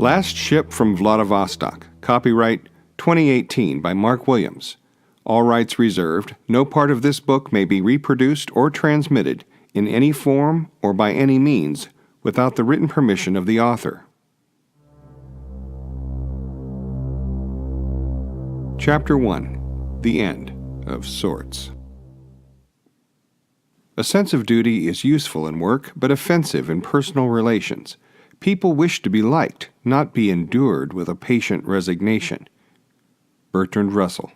Last Ship from Vladivostok. Copyright 2018 by Mark Williams. All rights reserved. No part of this book may be reproduced or transmitted in any form or by any means without the written permission of the author. Chapter 1. The End of Sorts. A sense of duty is useful in work, but offensive in personal relations. People wish to be liked, not be endured with a patient resignation. Bertrand Russell.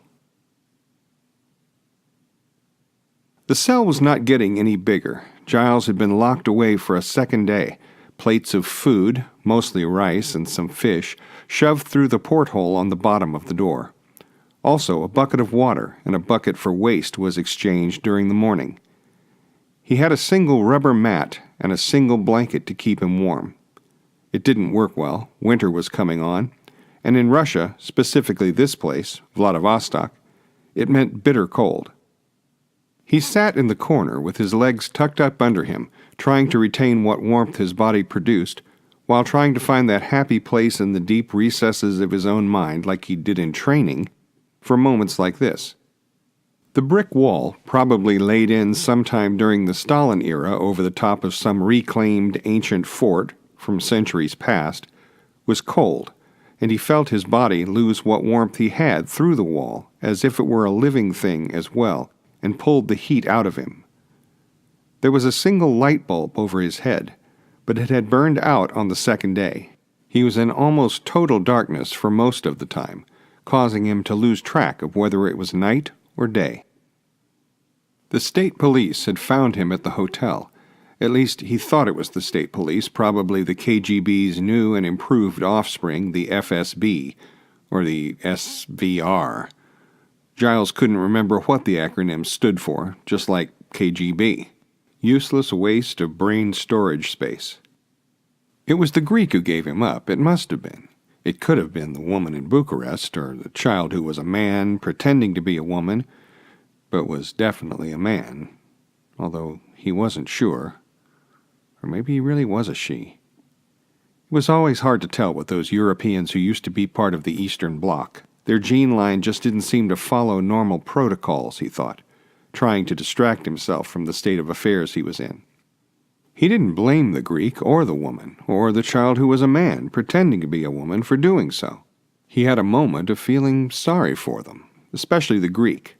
The cell was not getting any bigger. Giles had been locked away for a second day. Plates of food, mostly rice and some fish, shoved through the porthole on the bottom of the door. Also, a bucket of water and a bucket for waste was exchanged during the morning. He had a single rubber mat and a single blanket to keep him warm. It didn't work well. Winter was coming on, and in Russia, specifically this place, Vladivostok, it meant bitter cold. He sat in the corner with his legs tucked up under him, trying to retain what warmth his body produced, while trying to find that happy place in the deep recesses of his own mind, like he did in training, for moments like this. The brick wall, probably laid in sometime during the Stalin era over the top of some reclaimed ancient fort from centuries past, was cold, and he felt his body lose what warmth he had through the wall, as if it were a living thing as well, and pulled the heat out of him. There was a single light bulb over his head, but it had burned out on the second day. He was in almost total darkness for most of the time, causing him to lose track of whether it was night or day. The state police had found him at the hotel. At least he thought it was the state police, probably the KGB's new and improved offspring, the FSB, or the SVR. Giles couldn't remember what the acronym stood for, just like KGB. Useless waste of brain storage space. It was the Greek who gave him up, it must have been. It could have been the woman in Bucharest, or the child who was a man pretending to be a woman, but was definitely a man, although he wasn't sure. Or maybe he really was a she. It was always hard to tell with those Europeans who used to be part of the Eastern Bloc. Their gene line just didn't seem to follow normal protocols, he thought, trying to distract himself from the state of affairs he was in. He didn't blame the Greek or the woman, or the child who was a man pretending to be a woman for doing so. He had a moment of feeling sorry for them, especially the Greek.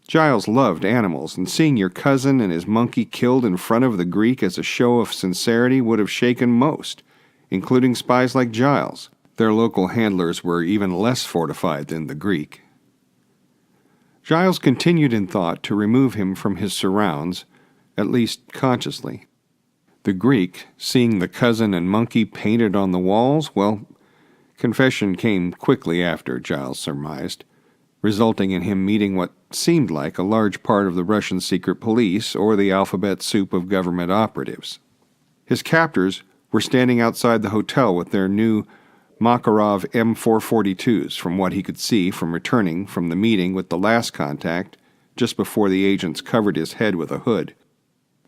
Giles loved animals, and seeing your cousin and his monkey killed in front of the Greek as a show of sincerity would have shaken most, including spies like Giles. Their local handlers were even less fortified than the Greek. Giles continued in thought to remove him from his surrounds, at least consciously. The Greek, seeing the cousin and monkey painted on the walls, well, confession came quickly after, Giles surmised, resulting in him meeting what seemed like a large part of the Russian secret police or the alphabet soup of government operatives. His captors were standing outside the hotel with their new Makarov M442s, from what he could see from returning from the meeting with the last contact just before the agents covered his head with a hood.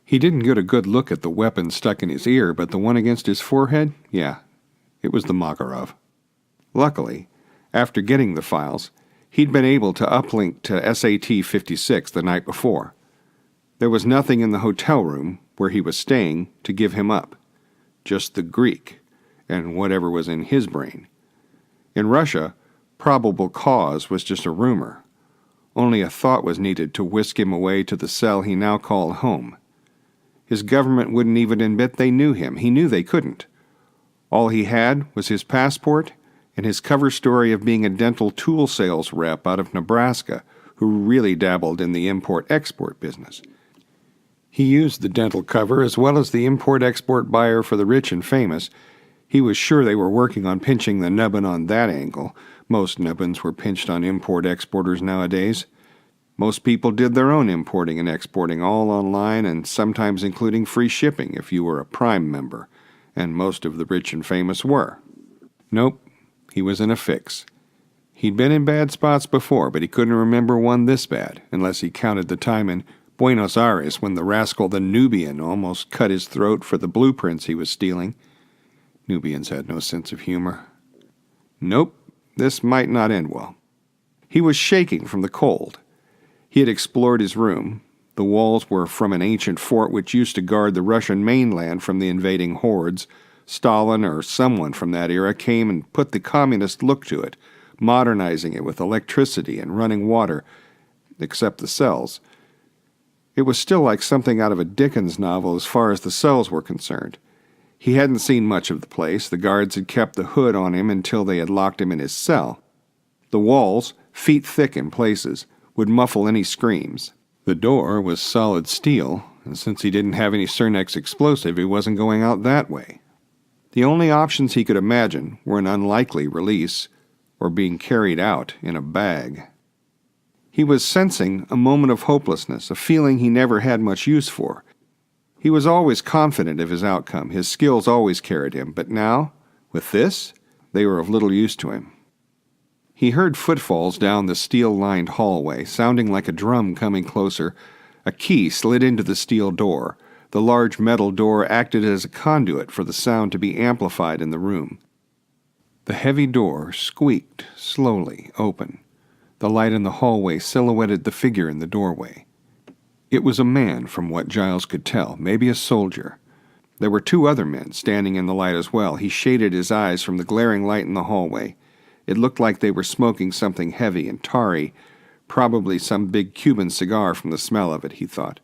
He didn't get a good look at the weapon stuck in his ear, but the one against his forehead, yeah, it was the Makarov. Luckily, after getting the files, he'd been able to uplink to SAT-56 the night before. There was nothing in the hotel room where he was staying to give him up, just the Greek and whatever was in his brain. In Russia, probable cause was just a rumor. Only a thought was needed to whisk him away to the cell he now called home. His government wouldn't even admit they knew him. He knew they couldn't. All he had was his passport and his cover story of being a dental tool sales rep out of Nebraska who really dabbled in the import-export business. He used the dental cover as well as the import-export buyer for the rich and famous. He was sure they were working on pinching the nubbin on that angle. Most nubbins were pinched on import-exporters nowadays. Most people did their own importing and exporting all online, and sometimes including free shipping if you were a Prime member, and most of the rich and famous were. Nope, he was in a fix. He'd been in bad spots before, but he couldn't remember one this bad, unless he counted the time in Buenos Aires when the rascal the Nubian almost cut his throat for the blueprints he was stealing. Nubians had no sense of humor. Nope, this might not end well. He was shaking from the cold. He had explored his room. The walls were from an ancient fort which used to guard the Russian mainland from the invading hordes. Stalin or someone from that era came and put the communist look to it, modernizing it with electricity and running water, except the cells. It was still like something out of a Dickens novel as far as the cells were concerned. He hadn't seen much of the place. The guards had kept the hood on him until they had locked him in his cell. The walls, feet thick in places, would muffle any screams. The door was solid steel, and since he didn't have any Cernex explosive, he wasn't going out that way. The only options he could imagine were an unlikely release, or being carried out in a bag. He was sensing a moment of hopelessness, a feeling he never had much use for. He was always confident of his outcome. His skills always carried him, but now, with this, they were of little use to him. He heard footfalls down the steel-lined hallway, sounding like a drum coming closer. A key slid into the steel door. The large metal door acted as a conduit for the sound to be amplified in the room. The heavy door squeaked slowly open. The light in the hallway silhouetted the figure in the doorway. It was a man, from what Giles could tell, maybe a soldier. There were two other men standing in the light as well. He shaded his eyes from the glaring light in the hallway. It looked like they were smoking something heavy and tarry, probably some big Cuban cigar from the smell of it, he thought.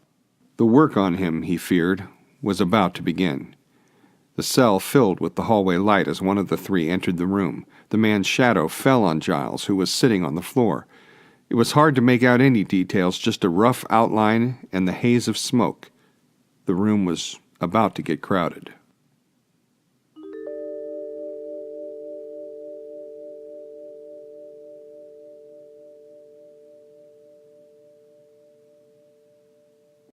The work on him, he feared, was about to begin. The cell filled with the hallway light as one of the three entered the room. The man's shadow fell on Giles, who was sitting on the floor. It was hard to make out any details, just a rough outline and the haze of smoke. The room was about to get crowded.